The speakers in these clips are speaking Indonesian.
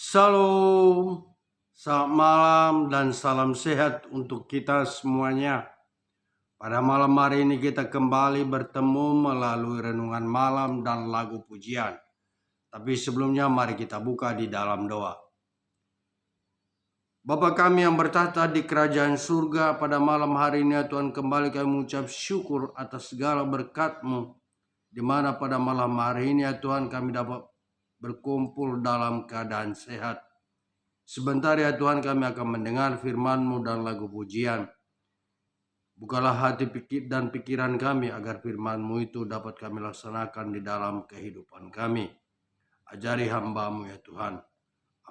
Shalom, selamat malam dan salam sehat untuk kita semuanya. Pada malam hari ini kita kembali bertemu melalui renungan malam dan lagu pujian. Tapi sebelumnya mari kita buka di dalam doa. Bapa kami yang bertahta di kerajaan surga, pada malam hari ini ya Tuhan, kembali kami mengucap syukur atas segala berkat-Mu, di mana pada malam hari ini ya Tuhan kami dapat berkumpul dalam keadaan sehat. Sebentar ya Tuhan, kami akan mendengar firman-Mu dan lagu pujian. Bukalah hati dan pikiran kami agar firman-Mu itu dapat kami laksanakan di dalam kehidupan kami. Ajari hamba-Mu ya Tuhan.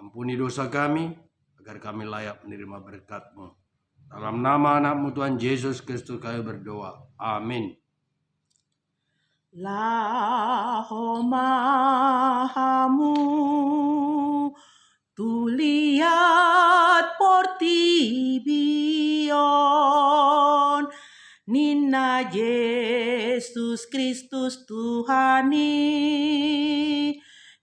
Ampuni dosa kami agar kami layak menerima berkat-Mu. Dalam nama anak-Mu Tuhan Yesus Kristus kami berdoa. Amin. Laho mahamu tu lihat portibion Nina Yesus Kristus Tuhani,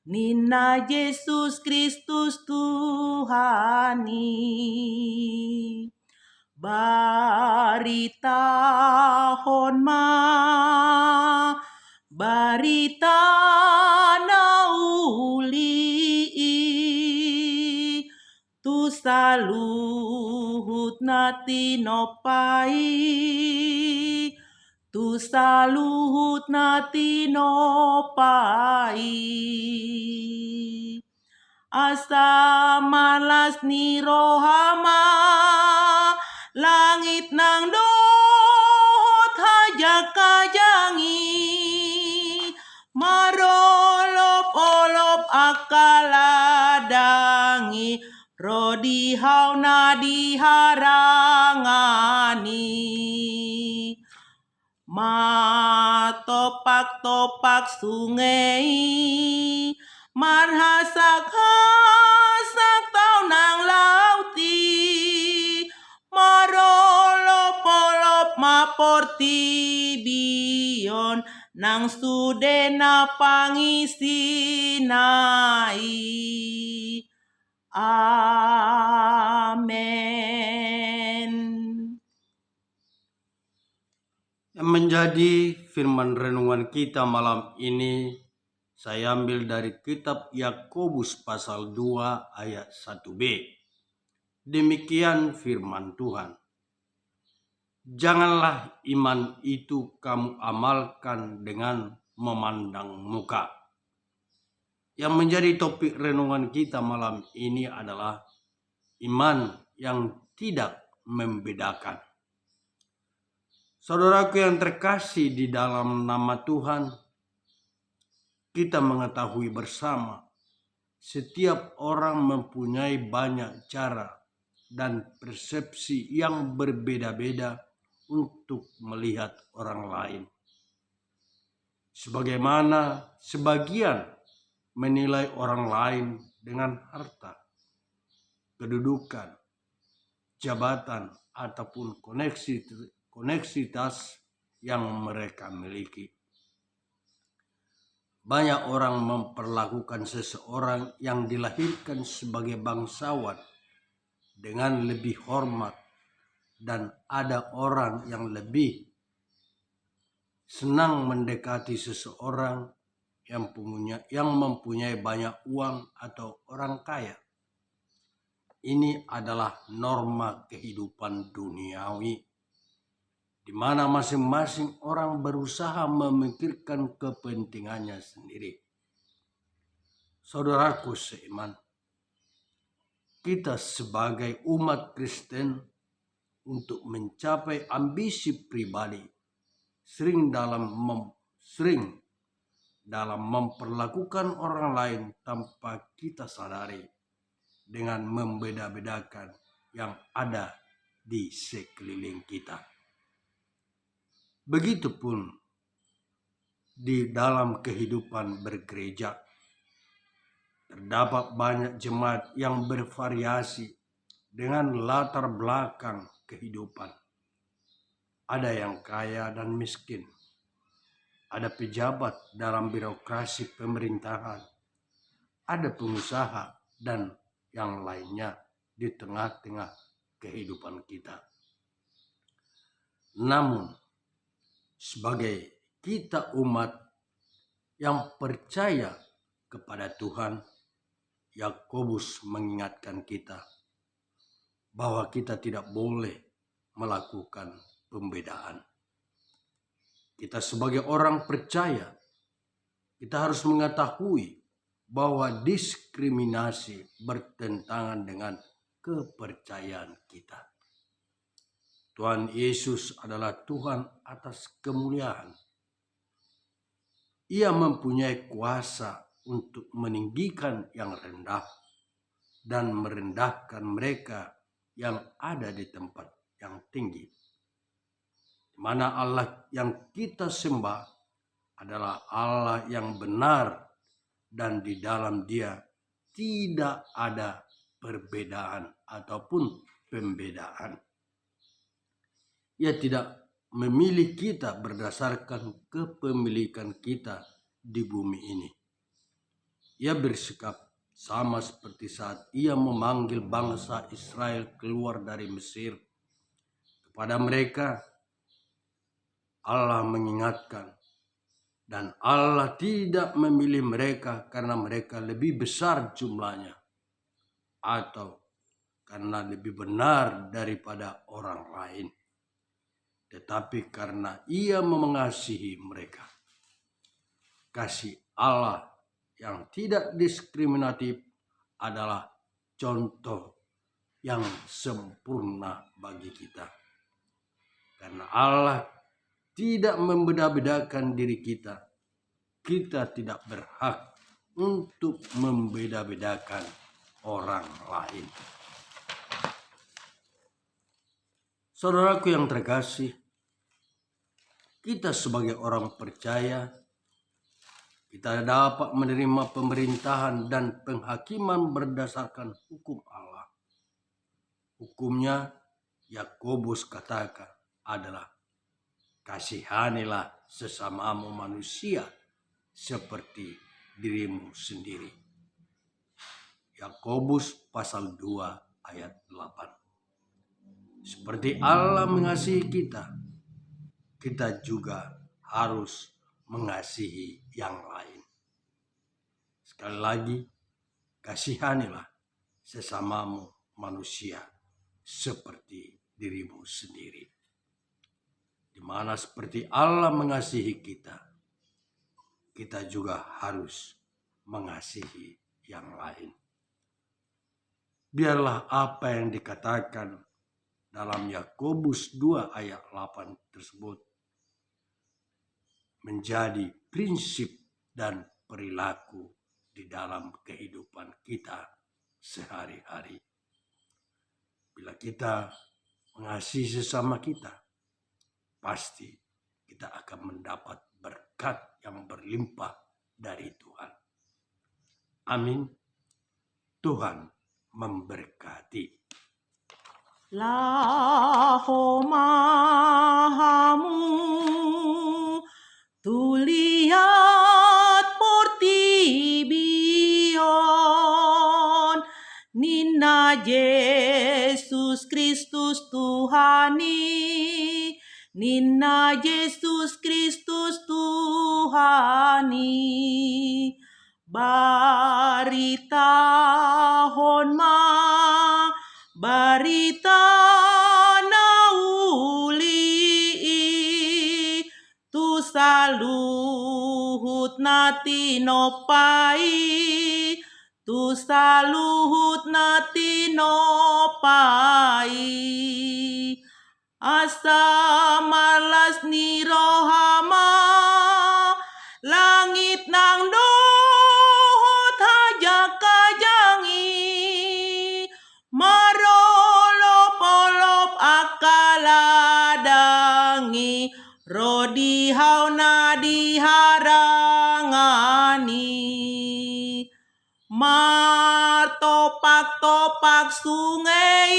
Nina Yesus Kristus Tuhani. Baritahon barita na uli tu saluhut na tinopai, tu saluhut na tinopai. Asa malas ni rohama langit nang dot hajak kajangi marolop-olop akaladangi rodi hauna diharangani matopak-topak sungai marhasak-hasak tau nang lauti marolop-olop maportibion nang sudena pangisinai. Amen. Yang menjadi firman renungan kita malam ini saya ambil dari kitab Yakobus pasal 2 ayat 1b. Demikian firman Tuhan. Janganlah iman itu kamu amalkan dengan memandang muka. Yang menjadi topik renungan kita malam ini adalah iman yang tidak membedakan. Saudaraku yang terkasih di dalam nama Tuhan, kita mengetahui bersama setiap orang mempunyai banyak cara dan persepsi yang berbeda-beda untuk melihat orang lain. Sebagaimana sebagian menilai orang lain dengan harta, kedudukan, jabatan, ataupun koneksitas yang mereka miliki. Banyak orang memperlakukan seseorang yang dilahirkan sebagai bangsawan dengan lebih hormat, dan ada orang yang lebih senang mendekati seseorang yang mempunyai banyak uang atau orang kaya. Ini adalah norma kehidupan duniawi, di mana masing-masing orang berusaha memikirkan kepentingannya sendiri. Saudaraku seiman, kita sebagai umat Kristen untuk mencapai ambisi pribadi sering dalam memperlakukan orang lain tanpa kita sadari dengan membeda-bedakan yang ada di sekeliling kita. Begitupun di dalam kehidupan bergereja. Terdapat banyak jemaat yang bervariasi dengan latar belakang kehidupan. Ada yang kaya dan miskin. Ada pejabat dalam birokrasi pemerintahan. Ada pengusaha dan yang lainnya di tengah-tengah kehidupan kita. Namun, sebagai kita umat yang percaya kepada Tuhan, Yakobus mengingatkan kita bahwa kita tidak boleh melakukan pembedaan. Kita sebagai orang percaya, kita harus mengetahui bahwa diskriminasi bertentangan dengan kepercayaan kita. Tuhan Yesus adalah Tuhan atas kemuliaan. Ia mempunyai kuasa untuk meninggikan yang rendah dan merendahkan mereka yang ada di tempat yang tinggi. Di mana Allah yang kita sembah adalah Allah yang benar, dan di dalam Dia tidak ada perbedaan ataupun pembedaan. Ia tidak memilih kita berdasarkan kepemilikan kita di bumi ini. Ia bersikap sama seperti saat Ia memanggil bangsa Israel keluar dari Mesir. Kepada mereka, Allah mengingatkan, dan Allah tidak memilih mereka karena mereka lebih besar jumlahnya atau karena lebih benar daripada orang lain, tetapi karena Ia mengasihi mereka. Kasih Allah yang tidak diskriminatif adalah contoh yang sempurna bagi kita. Karena Allah tidak membeda-bedakan diri kita, kita tidak berhak untuk membeda-bedakan orang lain. Saudaraku yang terkasih, kita sebagai orang percaya, kita dapat menerima pemerintahan dan penghakiman berdasarkan hukum Allah. Hukumnya, Yakobus katakan, adalah kasihanilah sesamamu manusia seperti dirimu sendiri. Yakobus pasal 2 ayat 8. Seperti Allah mengasihi kita, kita juga harus mengasihi yang lain. Sekali lagi, kasihanilah sesamamu manusia seperti dirimu sendiri. Di mana seperti Allah mengasihi kita, kita juga harus mengasihi yang lain. Biarlah apa yang dikatakan dalam Yakobus 2 ayat 8 tersebut menjadi prinsip dan perilaku di dalam kehidupan kita sehari-hari. Bila kita mengasihi sesama kita, pasti kita akan mendapat berkat yang berlimpah dari Tuhan. Amin. Tuhan memberkati. Laho mahamu tuliat portibion Nina Yesus Kristus Tuhani, Nina Yesus Kristus Tuhani. Baritahon barita nauli tu saluhut nati nopai, tu saluhut nati nopai. Asa malas ni rohama langit nang dohot haja kajangi marolop-olop akaladangi rodi hauna diharangani martopak-topak sungai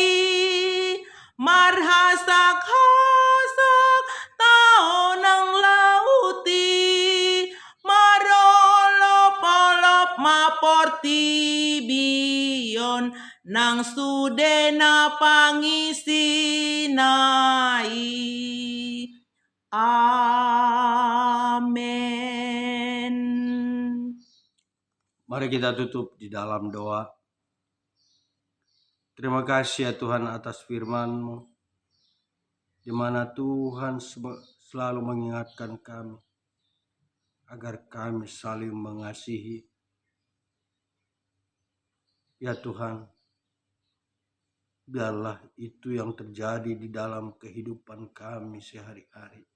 marhasak-hasak taon ang lauti marolop-olop maport tibion nang sudena pangisinai. Amen. Mari kita tutup di dalam doa. Terima kasih ya Tuhan atas firman-Mu, di mana Tuhan selalu mengingatkan kami agar kami saling mengasihi. Ya Tuhan, biarlah itu yang terjadi di dalam kehidupan kami sehari-hari.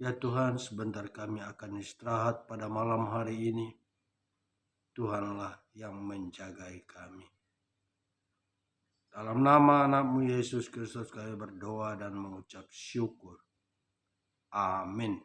Ya Tuhan, sebentar kami akan istirahat pada malam hari ini. Tuhanlah yang menjagai kami. Dalam nama anak-Mu Yesus Kristus kami berdoa dan mengucap syukur. Amin.